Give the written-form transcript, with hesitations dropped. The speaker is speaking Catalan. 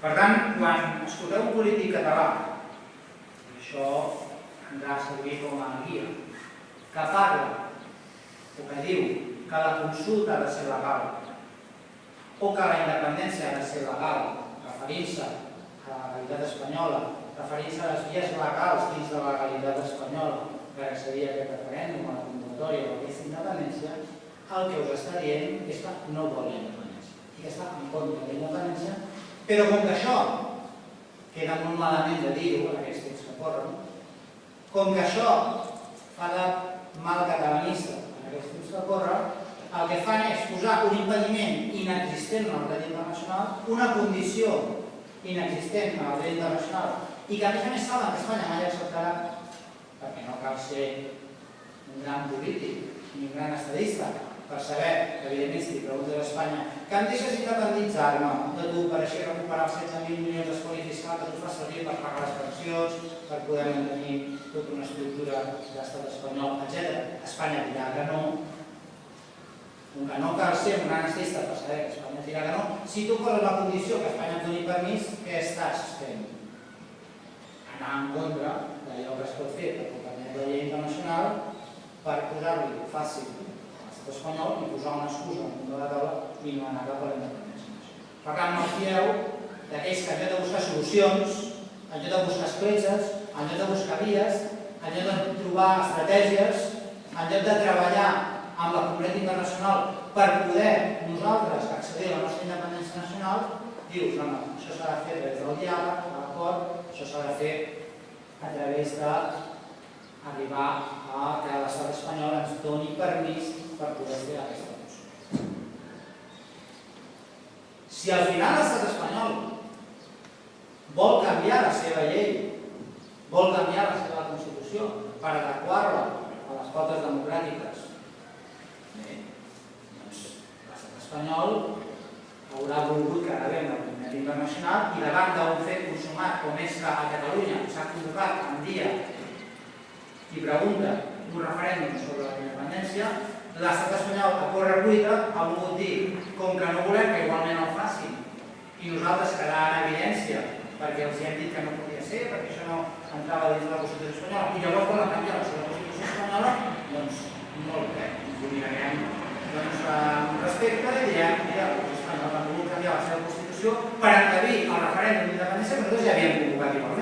Per tant, quan escolteu un polític català, això ens ha de servir com a guia, que parla o que diu que la consulta ha de ser legal o que la independència ha de ser legal, referint-se a la legalitat espanyola, referint-se a les vies legals dins de la legalitat espanyola per accedir a aquest referèndum, a la convocatòria o a aquesta independència, el que us està dient és que no vol la independència i que està en contra de la independència, però com que això queda molt malament de dir-ho en aquests temps que corren, com que això fa de mal catalanista en aquests temps que corren, el que fan és posar un impediment inexistent en el dret internacional, una condició inexistent en el dret internacional, i que a més saben que Espanya mai acceptarà, perquè no cal ser un gran polític ni un gran estadista per saber, evidentment, si li preguntes a Espanya que em deixes independitzar-me de tu per així recuperar els 16.000 milions d'espoli fiscal que tu fas servir per pagar les pensions, per poder mantenir tota una estructura d'estat espanyol, etc. Espanya dirà que no. Com que no cal ser un gran estadista per saber que Espanya dirà que no, si tu poses la condició que Espanya et doni permís, què estàs fent? Anar en contra d'allò que es pot fer per acompanyar la llei internacional per posar-li fàcil espanyol i posar una excusa en de la taula i no anar cap a la independència. Per tant, no fieu d'aquells que en lloc de buscar solucions, en lloc de buscar escletxes, en lloc de buscar vies, en lloc de trobar estratègies, en lloc de treballar amb la comunitat internacional per poder nosaltres accedir a la nostra independència nacional, dius, no, això s'ha de fer a través del diàleg, de l'acord, això s'ha de fer a través d'arribar a que l'estat espanyol ens doni permís per poder fer aquesta cosa. Si al final l'estat espanyol vol canviar la seva llei, vol canviar la seva Constitució per adequar-la a les pautes democràtiques, bé, doncs l'estat espanyol haurà volgut quedar bé amb la comunitat internacional i davant d'un fet consumat com és que a Catalunya s'ha convocat en dia i pregunta un referèndum sobre la independència, l'estat espanyol a correcuita ha volgut dir, com que no volem que igualment el facin i nosaltres quedar en evidència perquè els hem dit que no podia ser, perquè això no entrava dins de la Constitució espanyola i llavors volen canviar la seva Constitució espanyola, doncs molt bé, ens ho mirarem amb respecte i direm, mira, els espanyols han volgut canviar la seva Constitució per encabir el referèndum d'independència que nosaltres ja havíem convocat igualment.